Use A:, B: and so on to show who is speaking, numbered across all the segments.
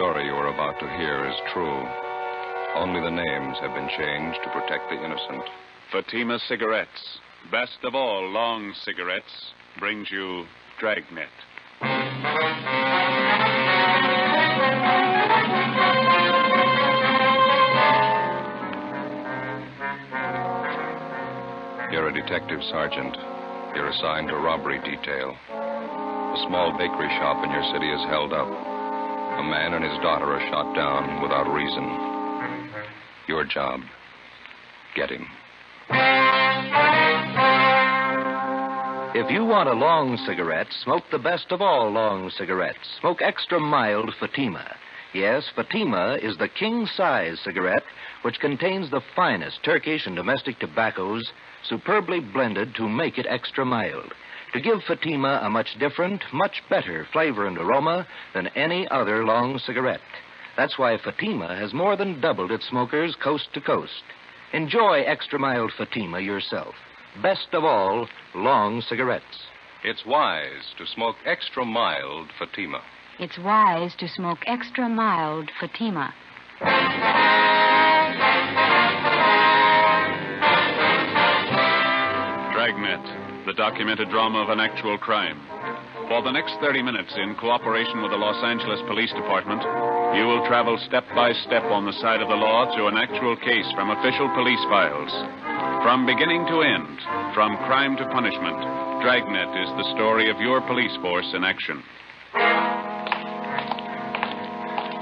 A: story you are about to hear is true. Only the names have been changed to protect the innocent.
B: Fatima Cigarettes, best of all long cigarettes, brings you Dragnet.
A: You're a detective sergeant. You're assigned to robbery detail. A small bakery shop in your city is held up. A man and his daughter are shot down without reason. Your job, get him.
C: If you want a long cigarette, smoke the best of all long cigarettes. Smoke extra mild Fatima. Yes, Fatima is the king-size cigarette which contains the finest Turkish and domestic tobaccos superbly blended to make it extra mild, to give Fatima a much different, much better flavor and aroma than any other long cigarette. That's why Fatima has more than doubled its smokers coast to coast. Enjoy extra mild Fatima yourself. Best of all, long cigarettes.
A: It's wise to smoke extra mild Fatima.
D: It's wise to smoke extra mild Fatima.
B: Dragnet, the documented drama of an actual crime. For the next 30 minutes, in cooperation with the Los Angeles Police Department, you will travel step by step on the side of the law through an actual case from official police files. From beginning to end, from crime to punishment, Dragnet is the story of your police force in action.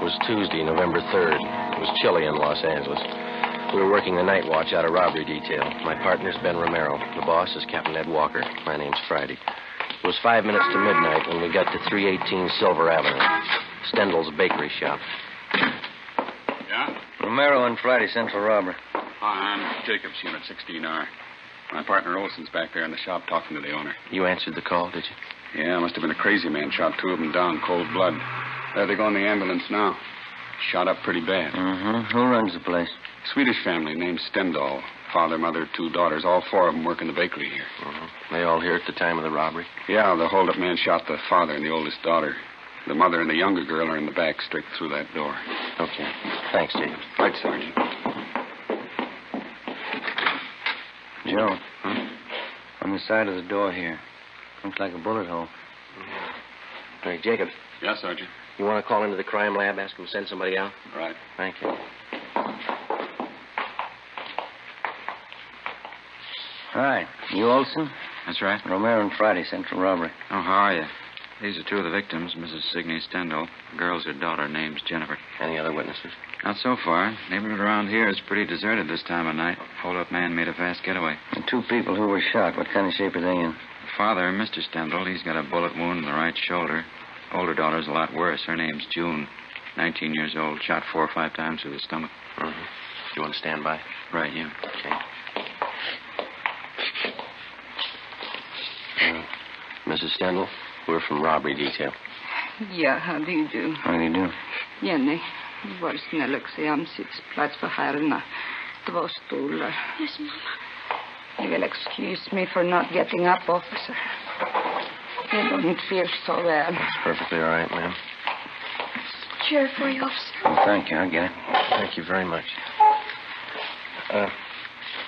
E: It was Tuesday, November 3rd. It was chilly in Los Angeles. We were working the night watch out of robbery detail. My partner's Ben Romero. The boss is Captain Ed Walker. My name's Friday. It was 5 minutes to midnight when we got to 318 Silver Avenue, Stendel's bakery shop.
F: Yeah?
E: Romero and Friday, Central Robbery.
F: Hi, I'm Jacobs, Unit 16R. My partner Olson's back there in the shop talking to the owner.
E: You answered the call, did you?
F: Yeah, must have been a crazy man. Shot two of them down, cold blood. There they go in the ambulance now. Shot up pretty bad.
E: Mm-hmm. Who runs the place?
F: Swedish family named Stendal. Father, mother, two daughters. All four of them work in the bakery here.
E: Mm-hmm. They all here at the time of the robbery?
F: Yeah, the hold-up man shot the father and the oldest daughter. The mother and the younger girl are in the back, straight through that door.
E: Okay. Thanks, Jacobs.
F: Right, Sergeant.
E: Joe. On the side of the door here. Looks like a bullet hole. Hey, Jacobs.
F: Yeah, Sergeant.
E: You want to call into the crime lab, ask them to send somebody out?
F: Right.
E: Thank you. Hi. You Olson?
G: That's right.
E: Romero and Friday, Central Robbery.
G: Oh, how are you? These are two of the victims, Mrs. Signey Stendal. The girl's her daughter, name's Jennifer.
E: Any other witnesses?
G: Not so far. Neighborhood around here is pretty deserted this time of night. Hold-up man made a fast getaway.
E: The two people who were shot, what kind of shape are they in?
G: The father, Mr. Stendal, he's got a bullet wound in the right shoulder. Older daughter's a lot worse. Her name's June, 19 years old, shot 4 or 5 times through the stomach.
E: Mm-hmm. You want to stand by?
G: Right, yeah.
E: Okay. Mrs. Stendal, we're from robbery detail.
H: Ja, how do you do?
E: How do you do?
H: Jenny, var snäll och se om sittplats för herrarna. 2 stolar.
D: Yes, Mama.
H: You will excuse me for not getting up, officer. I don't feel so well.
E: That's perfectly all right, ma'am.
D: Chair for you, officer.
E: Well, thank you. I'll get it. Thank you very much.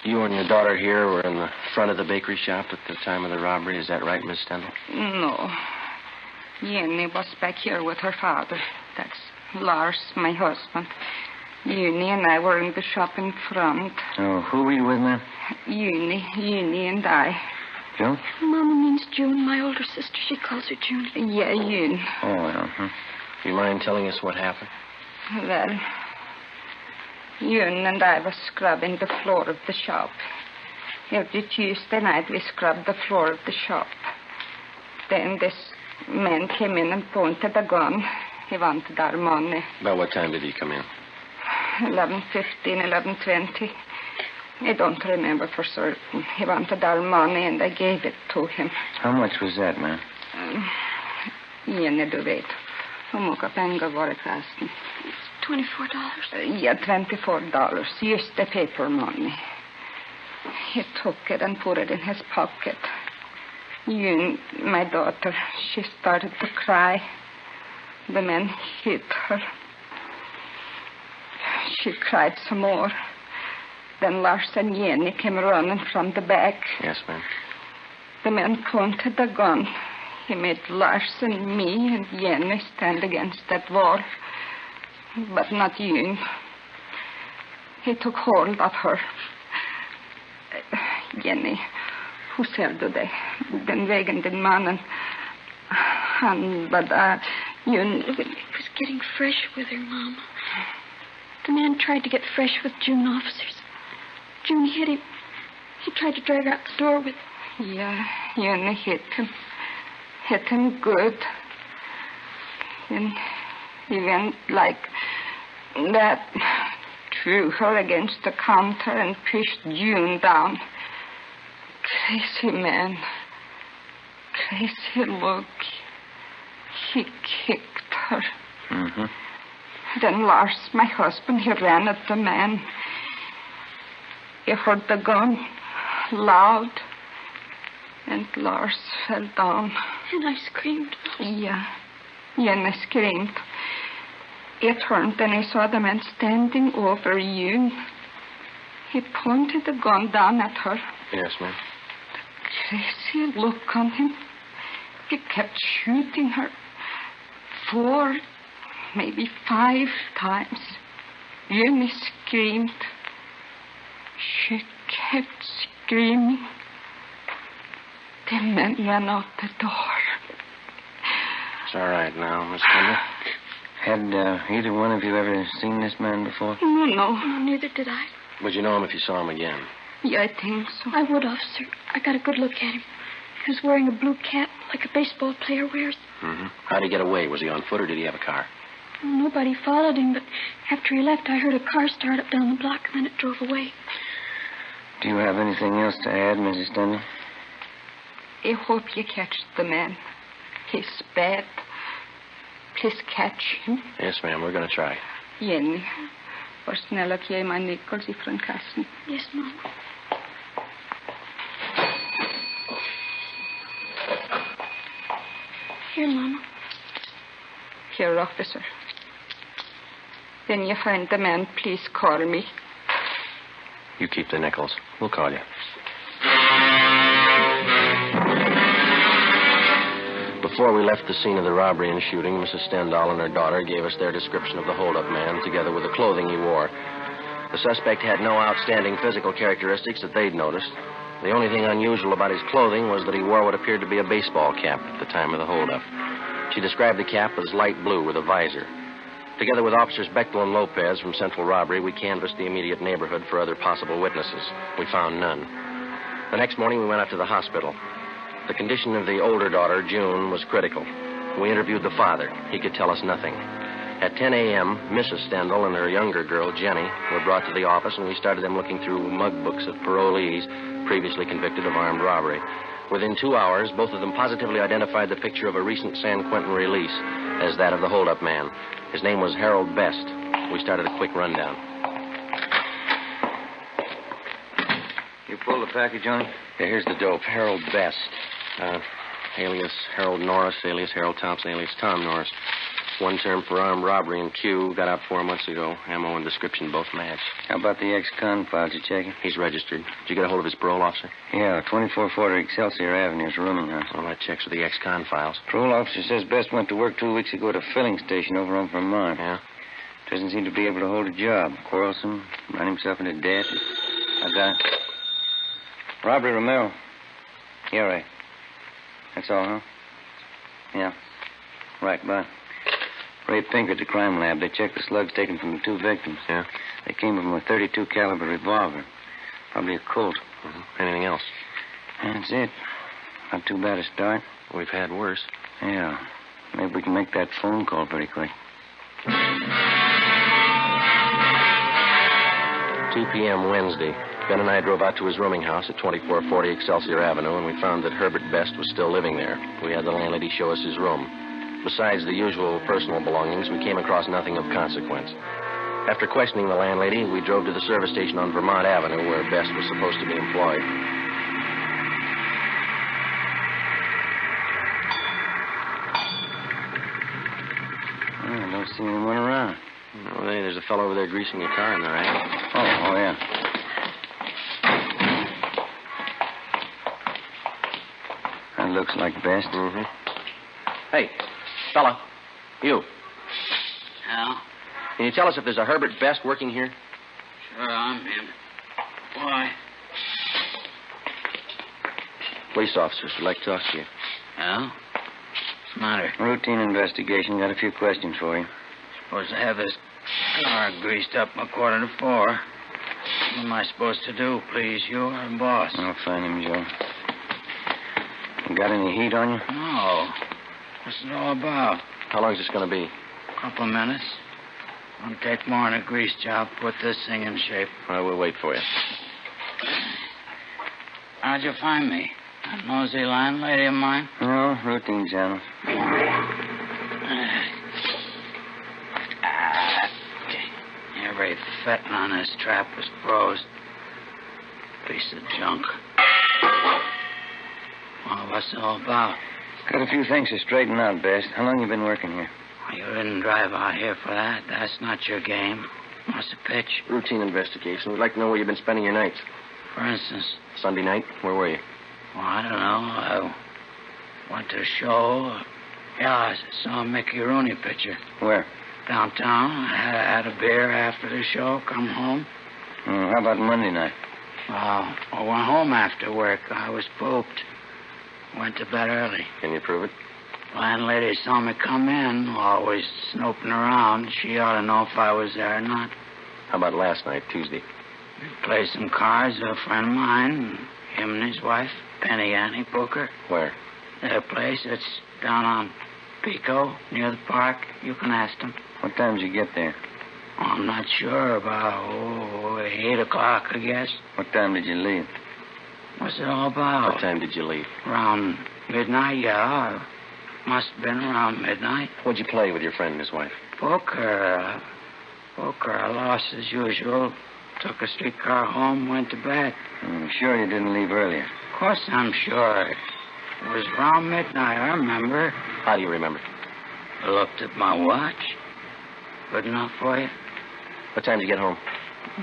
E: You and your daughter here were in the front of the bakery shop at the time of the robbery. Is that right, Miss Stendal?
H: No. Jenny was back here with her father. That's Lars, my husband. Uni and I were in the shop in front.
E: Oh, who were you with, ma'am?
H: Uni and I.
E: June?
D: Mama means June, my older sister. She calls her June.
H: Yeah, June.
E: Oh, well. You mind telling us what happened?
H: Well, June and I were scrubbing the floor of the shop. Every Tuesday night we scrubbed the floor of the shop. Then this man came in and pointed a gun. He wanted our money.
E: About what time did he come in?
H: 11:15, 11:20. I don't remember for certain. He wanted our money and I gave it to him.
E: How much was that, ma'am?
H: Jenny, du vet. Hur mycket pengar var det förresten?
D: $24.
H: Yeah, $24. Just the paper money. He took it and put it in his pocket. June, my daughter, she started to cry. The man hit her. She cried some more. Then Lars and Jenny came running from the back.
E: Yes, ma'am.
H: The man pointed the gun. He made Lars and me and Jenny stand against that wall. But not June. He took hold of her. Jenny, hur ser du det? Den vägen din mannen. Han bara... June...
I: It was getting fresh with her, Mom. The man tried to get fresh with June officers. June hit him. He tried to drag her out the door with...
H: Yeah, Jenny hit him. Hit him good. And he went like that, threw her against the counter and pushed June down. Crazy man. Crazy look. He kicked her.
E: Mm-hmm.
H: Then Lars, my husband, he ran at the man. He heard the gun loud. And Lars fell down.
I: And I screamed.
H: Yeah. Jenny screamed. He turned and he saw the man standing over you. He pointed the gun down at her.
E: Yes, ma'am.
H: The crazy look on him. He kept shooting her 4, maybe 5 times. Jenny screamed. She kept screaming. The man ran out the door.
E: It's all right now, Miss Kendall.
J: Had either one of you ever seen this man before?
H: No.
I: No, neither did I.
E: Would you know him if you saw him again?
H: Yeah, I think so.
I: I would, officer. I got a good look at him. He was wearing a blue cap like a baseball player wears.
E: Mm-hmm. How'd he get away? Was he on foot or did he have a car?
I: Nobody followed him, but after he left, I heard a car start up down the block, and then it drove away.
J: Do you have anything else to add, Mrs. Stenley?
H: I hope you catch the man. He's bad. Please catch him.
E: Yes, ma'am. We're going to try.
H: Jenny, var snäll och ge mig nickels ifrån kassan.
I: Yes, Mom. Here, Mama.
H: Here, officer. When you find the man, please call me.
E: You keep the nickels. We'll call you. Before we left the scene of the robbery and shooting, Mrs. Stendhal and her daughter gave us their description of the hold-up man, together with the clothing he wore. The suspect had no outstanding physical characteristics that they'd noticed. The only thing unusual about his clothing was that he wore what appeared to be a baseball cap at the time of the hold-up. She described the cap as light blue with a visor. Together with Officers Bechtel and Lopez from Central Robbery, we canvassed the immediate neighborhood for other possible witnesses. We found none. The next morning, we went up to the hospital. The condition of the older daughter, June, was critical. We interviewed the father. He could tell us nothing. At 10 a.m., Mrs. Stendhal and her younger girl, Jenny, were brought to the office, and we started them looking through mug books of parolees previously convicted of armed robbery. Within 2 hours, both of them positively identified the picture of a recent San Quentin release as that of the hold-up man. His name was Harold Best. We started a quick rundown.
J: You pulled the package, Johnny?
E: Yeah, here's the dope. Harold Best. Alias Harold Norris, alias Harold Thompson, alias Tom Norris. One term for armed robbery in Q. Got out 4 months ago. Ammo and description both match.
J: How about the ex-con files you checking?
E: He's registered. Did you get a hold of his parole officer?
J: Yeah, 2440 Excelsior Avenue is rooming house.
E: Well, that checks with the ex-con files.
J: Parole officer says Best went to work 2 weeks ago at a filling station over on Vermont.
E: Yeah?
J: Doesn't seem to be able to hold a job. Quarrelsome, run himself into debt. I got Robbery, Romero. Yeah, right. That's all, huh? Yeah. Right, bye. Ray Pinker at the crime lab. They checked the slugs taken from the 2 victims.
E: Yeah?
J: They came from a .32 caliber revolver. Probably a Colt.
E: Mm-hmm. Anything else?
J: That's it. Not too bad a start.
E: We've had worse.
J: Yeah. Maybe we can make that phone call pretty quick.
E: 2 p.m. Wednesday. Ben and I drove out to his rooming house at 2440 Excelsior Avenue, and we found that Herbert Best was still living there. We had the landlady show us his room. Besides the usual personal belongings, we came across nothing of consequence. After questioning the landlady, we drove to the service station on Vermont Avenue, where Best was supposed to be employed.
J: I don't see anyone around.
E: Oh, hey, there's a fellow over there greasing your car in the rack.
J: Oh, yeah. That looks like Best.
E: Mm-hmm. Hey, fella. You.
K: Yeah?
E: Can you tell us if there's a Herbert Best working here?
K: Sure, I'm him. Why?
E: Police officers would like to talk to you.
K: Yeah? What's the matter?
J: Routine investigation. Got a few questions for you.
K: Supposed to have this car greased up a 3:45. What am I supposed to do, please? You or the boss?
J: I'll find him, Joe. You got any heat on you?
K: No. What's it all about?
E: How long is this going to be?
K: A couple of minutes. Won't take more than a grease job. Put this thing in shape.
E: Well, we'll wait for you.
K: How'd you find me? That nosy landlady of mine?
J: No, routine channel.
K: Every fettin' on this trap is froze. Piece of junk. Well, what's it all about?
J: Got a few things to straighten out, Best. How long you been working here?
K: You didn't drive out here for that. That's not your game. What's the pitch?
E: Routine investigation. We'd like to know where you've been spending your nights.
K: For instance?
E: Sunday night? Where were you?
K: Well, I don't know. I went to a show. Yeah, I saw a Mickey Rooney picture.
J: Where?
K: Downtown. I had a beer after the show. Come home.
J: How about Monday night?
K: Well, I went home after work. I was pooped. Went to bed early.
E: Can you prove it?
K: Landlady saw me come in, always snooping around. She ought to know if I was there or not.
E: How about last night, Tuesday?
K: We played some cards with a friend of mine, him and his wife, Penny Annie Booker.
E: Where?
K: Their place, it's down on Pico, near the park. You can ask them.
J: What time did you get there?
K: Oh, I'm not sure. About 8 o'clock, I guess.
J: What time did you leave?
K: What's it all about?
E: What time did you leave?
K: Around midnight, yeah. Must have been around midnight.
E: What'd you play with your friend and his wife?
K: Poker. I lost as usual. Took a streetcar home, went to bed.
J: I'm sure you didn't leave earlier.
K: Of course I'm sure. It was around midnight, I remember.
E: How do you remember?
K: I looked at my watch. Good enough for you?
E: What time did you get home?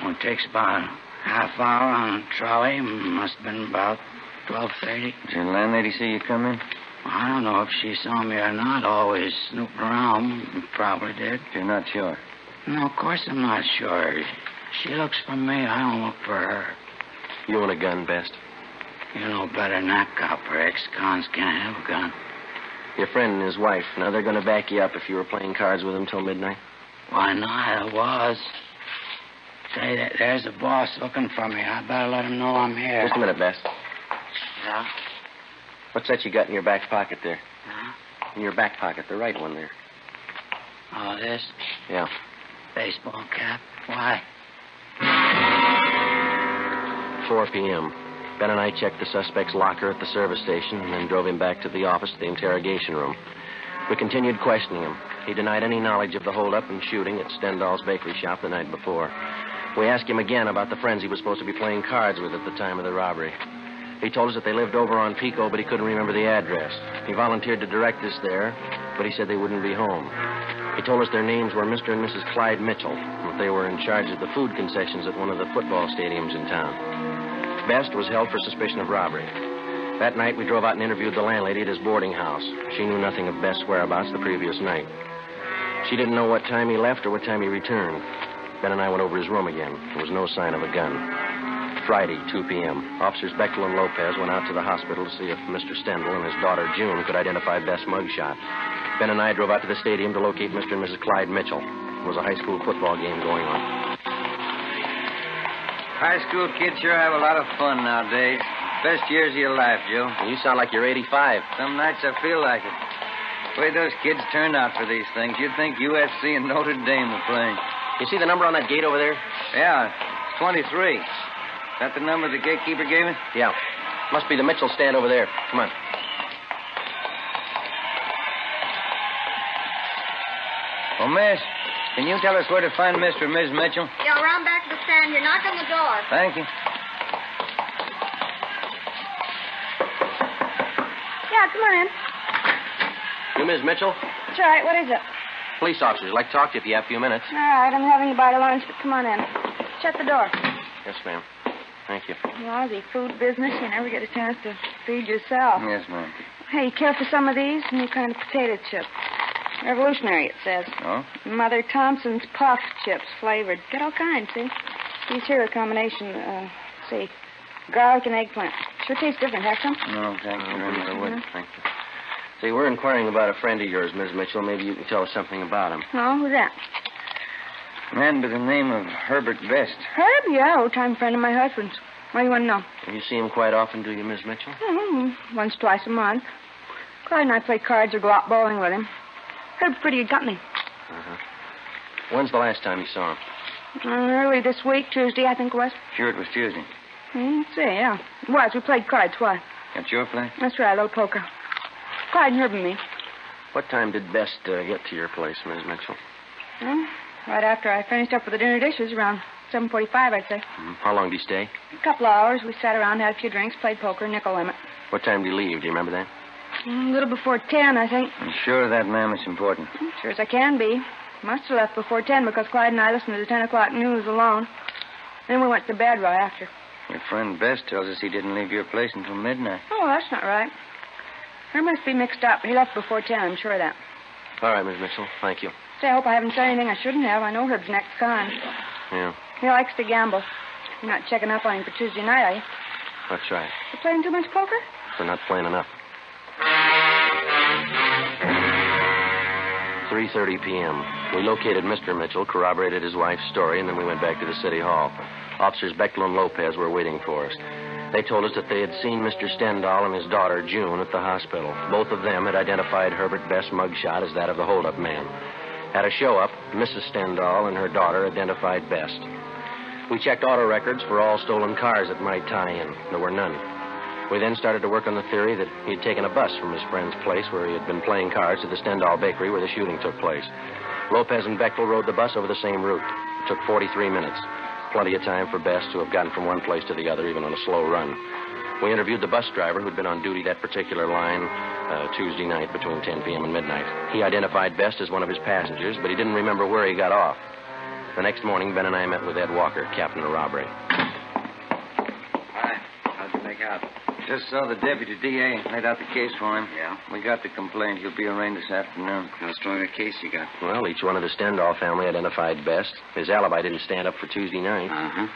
K: Well, it takes about a half hour on a trolley. Must have been about 12:30.
J: Did your landlady see you come in?
K: I don't know if she saw me or not. Always snooping around. Probably did.
J: You're not sure?
K: No, of course I'm not sure. She looks for me. I don't look for her.
E: You own a gun, Best?
K: You know better than that, copper. Ex-cons can't have a gun.
E: Your friend and his wife. Now, they're going to back you up if you were playing cards with them till midnight?
K: Why not? I was. Say, there's a boss looking for me. I better let him know I'm here.
E: Just a minute, Best.
K: Yeah?
E: What's that you got in your back pocket there?
K: Huh?
E: In your back pocket, the right one there.
K: Oh, this?
E: Yeah.
K: Baseball cap. Why?
E: 4 p.m. Ben and I checked the suspect's locker at the service station and then drove him back to the office to the interrogation room. We continued questioning him. He denied any knowledge of the holdup and shooting at Stendhal's bakery shop the night before. We asked him again about the friends he was supposed to be playing cards with at the time of the robbery. He told us that they lived over on Pico, but he couldn't remember the address. He volunteered to direct us there, but he said they wouldn't be home. He told us their names were Mr. and Mrs. Clyde Mitchell, and that they were in charge of the food concessions at one of the football stadiums in town. Best was held for suspicion of robbery. That night, we drove out and interviewed the landlady at his boarding house. She knew nothing of Best's whereabouts the previous night. She didn't know what time he left or what time he returned. Ben and I went over his room again. There was no sign of a gun. Friday, 2 p.m., Officers Bechtel and Lopez went out to the hospital to see if Mr. Stendhal and his daughter June could identify Best's mugshot. Ben and I drove out to the stadium to locate Mr. and Mrs. Clyde Mitchell. There was a high school football game going on.
J: High school kids sure have a lot of fun nowadays. Best years of your life, Joe.
E: You sound like you're 85.
J: Some nights I feel like it. The way those kids turned out for these things, you'd think USC and Notre Dame were playing.
E: You see the number on that gate over there?
J: Yeah, 23. Is that the number the gatekeeper gave us?
E: Yeah. Must be the Mitchell stand over there. Come on.
J: Oh, miss, can you tell us where to find Mr. and Ms. Mitchell?
L: Yeah, around back to the stand here. Knock on the door.
J: Thank you.
L: Yeah, come on in.
E: You Ms. Mitchell?
L: That's right. What is it?
E: Police officers, I'd like to talk to you if you have a few minutes.
L: All right, I'm having a bite of lunch, but come on in. Shut the door.
E: Yes, ma'am. Thank you.
L: Lousy food business. You never get a chance to feed yourself.
J: Yes, ma'am.
L: Hey, you care for some of these? New kind of potato chip. Revolutionary, it says.
J: Oh?
L: Mother Thompson's puff chips, flavored. Got all kinds, see? These here are a combination, see, garlic and eggplant. Sure tastes different. Have some?
J: No, thank you very much.
E: I wouldn't. Thank you. See, we're inquiring about a friend of yours, Ms. Mitchell. Maybe you can tell us something about him.
L: Oh, who's that?
J: A man by the name of Herbert Best.
L: Herb? Yeah, old-time friend of my husband's. What do you want to know?
E: You see him quite often, do you, Miss Mitchell?
L: Mm-hmm. Once, twice a month. Clyde and I play cards or go out bowling with him. Herb's pretty good company.
E: Uh-huh. When's the last time you saw him?
L: Early this week, Tuesday, I think it was.
J: Sure, it was Tuesday.
L: Let's see, yeah. It was. We played cards. Why?
J: At your place?
L: That's right, a little poker. Clyde and Herb and me.
E: What time did Best get to your place, Miss Mitchell?
L: Well, right after I finished up with the dinner dishes, around 7:45, I'd say.
E: Mm-hmm. How long did he stay?
L: A couple of hours. We sat around, had a few drinks, played poker, nickel limit.
E: What time did he leave? Do you remember that?
L: A little before 10, I think.
J: I'm sure of that, ma'am. It's important.
L: Sure as I can be. Must have left before 10 because Clyde and I listened to the 10 o'clock news alone. Then we went to bed right after.
J: Your friend Best tells us he didn't leave your place until midnight.
L: Oh, that's not right. There must be mixed up. He left before 10, I'm sure of that.
E: All right, Miss Mitchell. Thank you.
L: Say, I hope I haven't said anything I shouldn't have. I know Herb's next con.
E: Yeah,
L: He likes to gamble. You're not checking up on him for Tuesday night, are you?
E: that's right.
L: You playing too much poker?
E: We're not playing enough. 3:30 p.m. We located Mr. Mitchell, corroborated his wife's story, and then we went back to the city hall. Officers Bechtel and Lopez were waiting for us. They told us that they had seen Mr. Stendhal and his daughter, June, at the hospital. Both of them had identified Herbert Best's mugshot as that of the holdup man. At a show-up, Mrs. Stendhal and her daughter identified Best. We checked auto records for all stolen cars that might tie in. There were none. We then started to work on the theory that he had taken a bus from his friend's place where he had been playing cards to the Stendhal bakery where the shooting took place. Lopez and Bechtel rode the bus over the same route. It took 43 minutes. Plenty of time for Best to have gotten from one place to the other, even on a slow run. We interviewed the bus driver who'd been on duty that particular line Tuesday night between 10 p.m. and midnight. He identified Best as one of his passengers, but he didn't remember where he got off. The next morning, Ben and I met with Ed Walker, captain of robbery.
J: Hi. How'd you make out? Just saw the deputy DA. Laid out the case for him.
K: Yeah?
J: We got the complaint. He'll be arraigned this afternoon.
K: How strong a case you got?
E: Well, each one of the Stendhal family identified Best. His alibi didn't stand up for Tuesday night.
K: Uh-huh.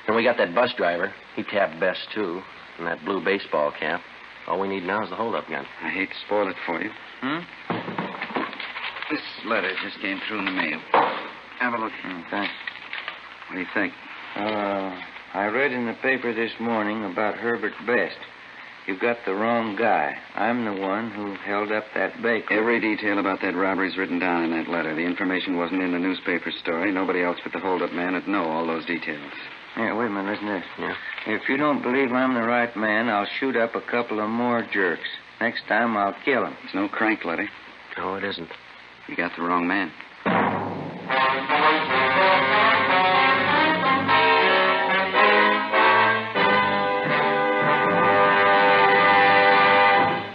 E: And we got that bus driver. He tapped Best, too. And that blue baseball cap. All we need now is the holdup gun.
K: I hate to spoil it for you.
J: Hmm?
K: This letter just came through in the mail. Have a look.
J: Thanks.
K: What do you think?
J: I read in the paper this morning about Herbert Best. You got the wrong guy. I'm the one who held up that bakery.
K: Every detail about that robbery's written down in that letter. The information wasn't in the newspaper story. Nobody else but the holdup man would know all those details.
J: Yeah, wait a minute. Listen to this.
E: Yeah?
J: If you don't believe I'm the right man, I'll shoot up a couple of more jerks. Next time, I'll kill him.
K: It's no crank letter.
E: No, it isn't.
K: You got the wrong man.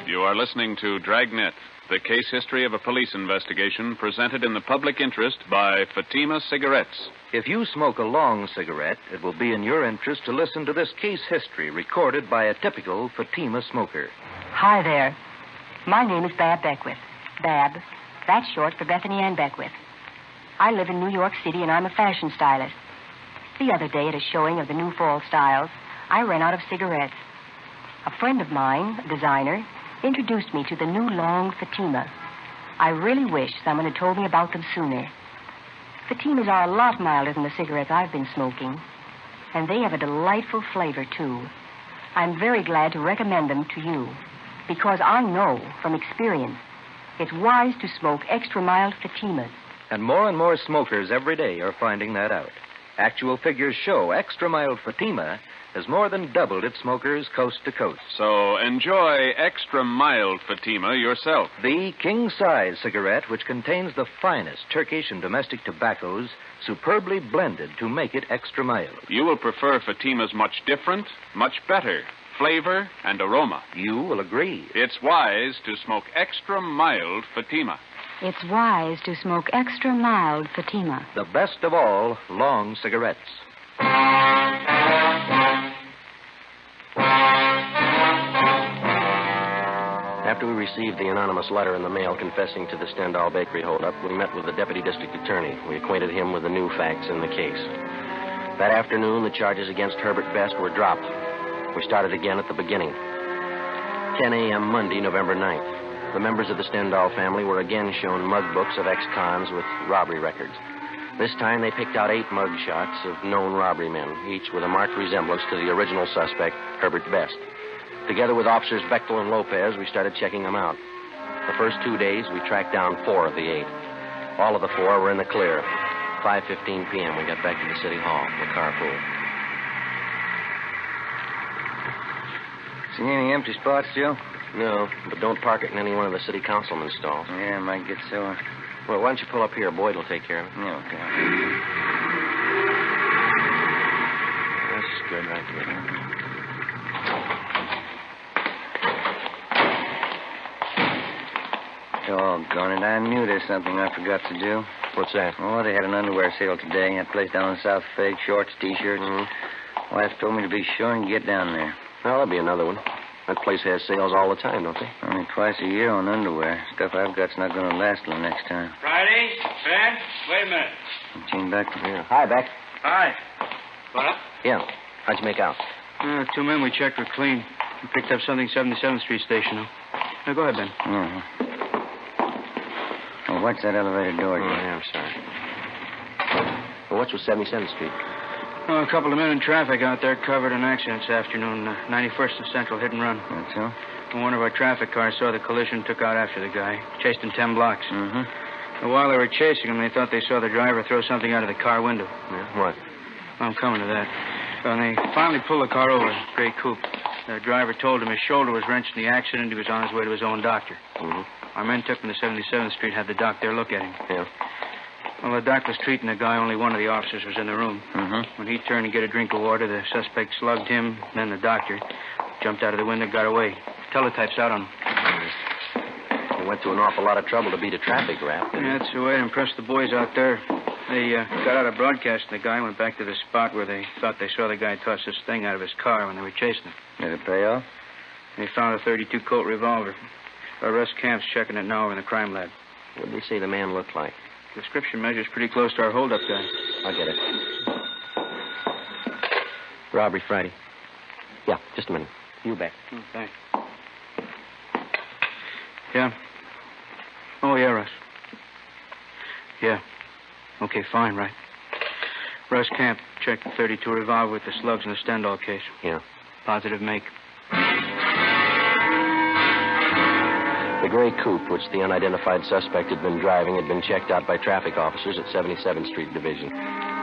B: You are listening to Dragnet, the case history of a police investigation presented in the public interest by Fatima Cigarettes.
C: If you smoke a long cigarette, it will be in your interest to listen to this case history recorded by a typical Fatima smoker.
M: Hi there. My name is Bab Beckwith. Bab. That's short for Bethany Ann Beckwith. I live in New York City, and I'm a fashion stylist. The other day, at a showing of the new fall styles, I ran out of cigarettes. A friend of mine, a designer, introduced me to the new long Fatima. I really wish someone had told me about them sooner. Fatimas are a lot milder than the cigarettes I've been smoking, and they have a delightful flavor, too. I'm very glad to recommend them to you, because I know from experience it's wise to smoke extra mild Fatimas.
C: And more smokers every day are finding that out. Actual figures show extra mild Fatima has more than doubled its smokers coast to coast.
B: So enjoy extra mild Fatima yourself.
C: The king-size cigarette, which contains the finest Turkish and domestic tobaccos, superbly blended to make it extra mild.
B: You will prefer Fatima's much different, much better flavor and aroma.
C: You will agree.
B: It's wise to smoke extra mild Fatima.
D: It's wise to smoke extra mild Fatima.
C: The best of all long cigarettes. After we received the anonymous letter in the mail confessing to the Stendhal Bakery holdup, we met with the deputy district attorney. We acquainted him with the new facts in the case. That afternoon, the charges against Herbert Best were dropped. We started again at the beginning. 10 a.m. Monday, November 9th. The members of the Stendhal family were again shown mug books of ex-cons with robbery records. This time, they picked out 8 mug shots of known robbery men, each with a marked resemblance to the original suspect, Herbert Best. Together with officers Bechtel and Lopez, we started checking them out. The first 2 days, we tracked down 4 of the 8. All of the 4 were in the clear. 5:15 p.m., we got back to the city hall, the car full.
J: See any empty spots, Joe?
C: No, but don't park it in any one of the city councilman's stalls.
J: Yeah, might get sore.
C: Well, why don't you pull up here? Boyd will take care of it.
J: Yeah, okay.
C: This is good right here.
J: Doggone it, I knew there's something I forgot to do.
C: What's that?
J: Oh, they had an underwear sale today. That place down in South Fake, shorts, T-shirts. Mm-hmm. Wife told me to be sure and get down there.
C: Well, there'll be another one. That place has sales all the time, don't they?
J: Only twice a year on underwear. Stuff I've got's not going to last till next time.
K: Friday? Ben? Wait a minute.
J: Gene Beck?
C: Yeah. Hi, Beck.
K: Hi. What up?
C: Yeah. How'd you make out?
N: 2 men we checked were clean. We picked up something 77th Street station. Now, go ahead, Ben.
J: Mm-hmm. Oh, watch that elevator door, Jim.
C: Yeah, I'm sorry. Well, what's with 77th Street?
N: Oh, a couple of men in traffic out there covered an accident this afternoon. 91st and Central, hit and run.
J: That's so?
N: And one of our traffic cars saw the collision, took out after the guy. Chased him 10 blocks.
J: Mm-hmm.
N: And while they were chasing him, they thought they saw the driver throw something out of the car window.
C: Yeah, what?
N: I'm coming to that. When they finally pulled the car over, gray coupe, the driver told him his shoulder was wrenched in the accident. He was on his way to his own doctor.
C: Mm-hmm.
N: Our men took him to 77th Street, had the doc there look at him.
C: Yeah.
N: Well, the doc was treating the guy. Only one of the officers was in the room.
J: Mm-hmm.
N: When he turned to get a drink of water, the suspect slugged him, then the doctor. Jumped out of the window, got away. Teletype's out on him.
C: He went to an awful lot of trouble to beat a traffic rap.
N: Yeah, that's the way to impress the boys out there. They got out of broadcasting the guy, went back to the spot where they thought they saw the guy toss this thing out of his car when they were chasing him.
J: Did it pay off?
N: They found a .32 Colt revolver. Russ Camp's checking it now over in the crime lab.
C: What did they say the man looked like?
N: Description measures pretty close to our holdup guy.
C: I'll get it. Robbery Friday. Yeah, just a minute. You bet.
N: Oh, thanks. Yeah? Oh, yeah, Russ. Yeah. Okay, fine, right. Russ Camp checked the .32 revolver with the slugs in the Stendhal case.
C: Yeah.
N: Positive make.
C: The gray coupe, which the unidentified suspect had been driving, had been checked out by traffic officers at 77th Street Division.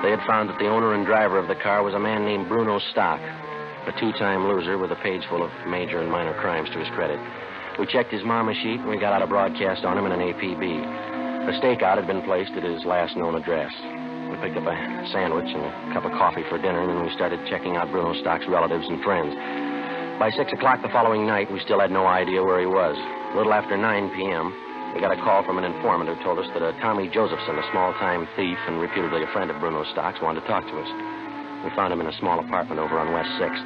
C: They had found that the owner and driver of the car was a man named Bruno Stock, a 2-time loser with a page full of major and minor crimes to his credit. We checked his mama sheet, and we got out a broadcast on him in an APB. A stakeout had been placed at his last known address. We picked up a sandwich and a cup of coffee for dinner, and then we started checking out Bruno Stock's relatives and friends. By 6 o'clock the following night, we still had no idea where he was. A little after 9 p.m., we got a call from an informant who told us that a Tommy Josephson, a small-time thief and reputedly a friend of Bruno Stock's, wanted to talk to us. We found him in a small apartment over on West 6th.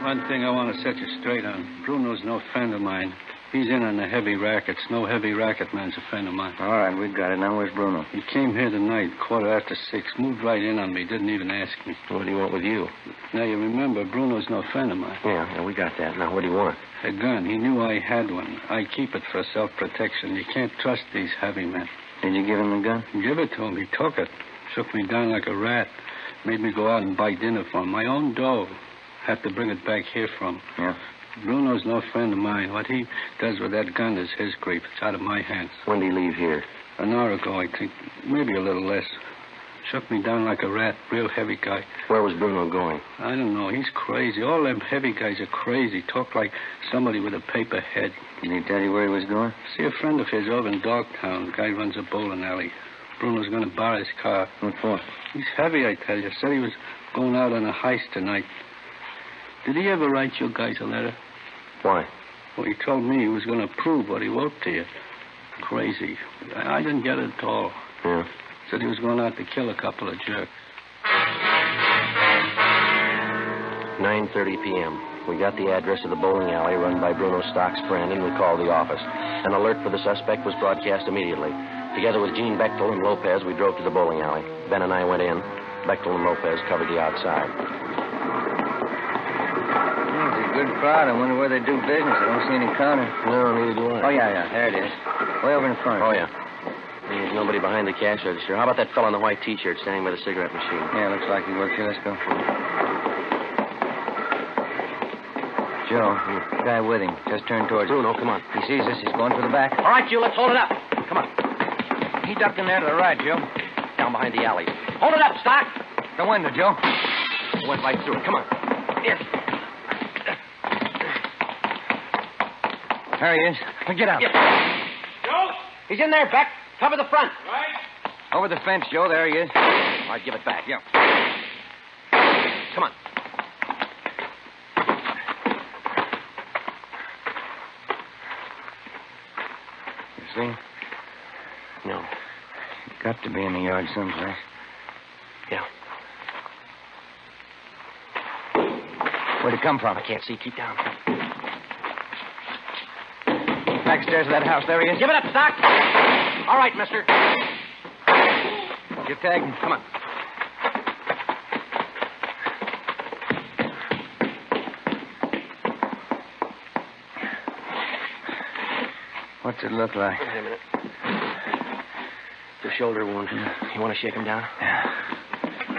O: One thing I want to set you straight on. Bruno's no friend of mine. He's in on the heavy rackets. No heavy racket man's a friend of mine.
J: All right, we got it. Now where's Bruno?
O: He came here tonight, 6:15. Moved right in on me. Didn't even ask me.
C: What do you want with you?
O: Now, you remember, Bruno's no friend of mine.
C: Yeah, we got that. Now, what do you want?
O: A gun. He knew I had one. I keep it for self-protection. You can't trust these heavy men.
J: Did you give him the gun?
O: Give it to him. He took it. Shook me down like a rat. Made me go out and buy dinner for him. My own dough. Had to bring it back here from.
J: Yeah.
O: Bruno's no friend of mine. What he does with that gun is his grief. It's out of my hands.
C: When did he leave here?
O: An hour ago, I think. Maybe a little less. Shook me down like a rat. Real heavy guy.
C: Where was Bruno going?
O: I don't know. He's crazy. All them heavy guys are crazy. Talk like somebody with a paper head.
J: Did he tell you where he was going?
O: See a friend of his over in Dogtown. The guy runs a bowling alley. Bruno's going to borrow his car.
J: What for?
O: He's heavy, I tell you. Said he was going out on a heist tonight. Did he ever write you guys a letter?
C: Why?
O: Well, he told me he was going to prove what he wrote to you. Crazy. I didn't get it at all.
E: Yeah.
O: Said he was going out to kill a couple of jerks.
E: 9:30 p.m. We got the address of the bowling alley run by Bruno Stock's friend, and we called the office. An alert for the suspect was broadcast immediately. Together with Gene Bechtel and Lopez, we drove to the bowling alley. Ben and I went in. Bechtel and Lopez covered the outside.
J: It's a good crowd. I wonder where they do business. I don't see any counter.
E: No, neither do I.
J: Oh, yeah. There it is. Way over in front.
E: Oh, yeah. There's nobody behind the cash register. How about that fellow in the white T-shirt standing by the cigarette machine?
J: Yeah, looks like he works here. Let's go. Joe, the guy with him just turned towards us.
E: Bruno, come on.
J: He sees us. He's going for the back.
E: All right, you, let's hold it up. Come on.
J: He ducked in there to the right, Joe.
E: Down behind the alley. Hold it up, Stock.
J: The window, Joe.
E: Went right through it. Come on. Here.
J: There he is. Get out.
E: Joe! He's in there, Beck. Cover the front.
J: Right. Over the fence, Joe. There he is.
E: All right, give it back.
J: Yeah.
E: Come on.
J: You see?
E: No.
J: Got to be in the yard someplace.
E: Yeah.
J: Where'd it come from?
E: I can't see. Keep down.
J: Back stairs of that house. There he is.
E: Give it up, Stock. All right, mister.
J: You tag him.
E: Come on.
J: What's it look like?
E: Wait a minute. It's a shoulder wound. You want to shake him down?
J: Yeah.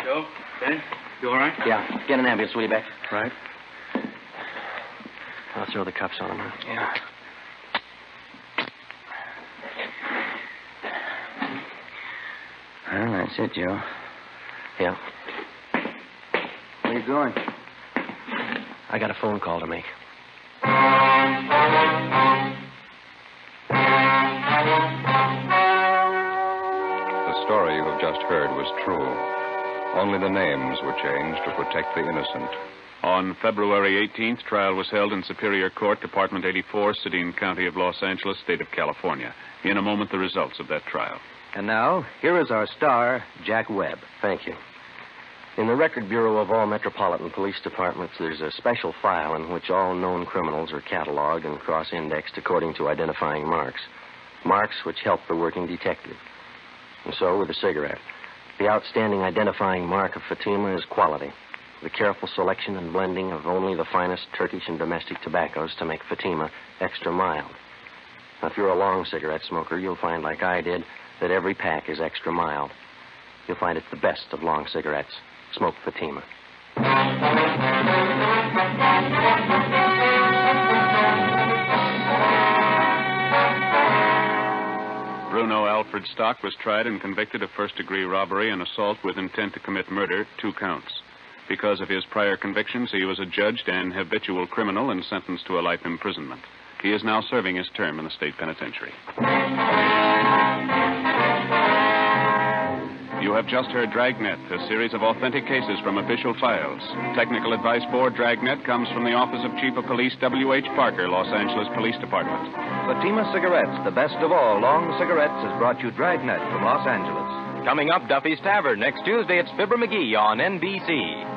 N: Joe? Ben? You all right?
E: Yeah. Get an ambulance, will you, Beck?
N: Right.
E: I'll throw the cuffs on him, huh?
J: Yeah. Well, that's it, Joe.
E: Yeah.
J: Where you going?
E: I got a phone call to make.
A: The story you have just heard was true. Only the names were changed to protect the innocent.
B: On February 18th, trial was held in Superior Court, Department 84, City and County of Los Angeles, State of California. In a moment, the results of that trial.
C: And now, here is our star, Jack Webb.
E: Thank you. In the Record Bureau of all metropolitan police departments, there's a special file in which all known criminals are cataloged and cross-indexed according to identifying marks. Marks which help the working detective. And so, with the cigarette, the outstanding identifying mark of Fatima is quality. The careful selection and blending of only the finest Turkish and domestic tobaccos to make Fatima extra mild. Now, if you're a long cigarette smoker, you'll find, like I did, that every pack is extra mild. You'll find it's the best of long cigarettes. Smoke Fatima.
B: Bruno Alfred Stock was tried and convicted of first-degree robbery and assault with intent to commit murder, 2 counts. Because of his prior convictions, he was adjudged an habitual criminal and sentenced to a life imprisonment. He is now serving his term in the state penitentiary. You have just heard Dragnet, a series of authentic cases from official files. Technical advice for Dragnet comes from the Office of Chief of Police W.H. Parker, Los Angeles Police Department.
C: Fatima Cigarettes, the best of all long cigarettes, has brought you Dragnet from Los Angeles.
P: Coming up, Duffy's Tavern. Next Tuesday, it's Fibber McGee on NBC.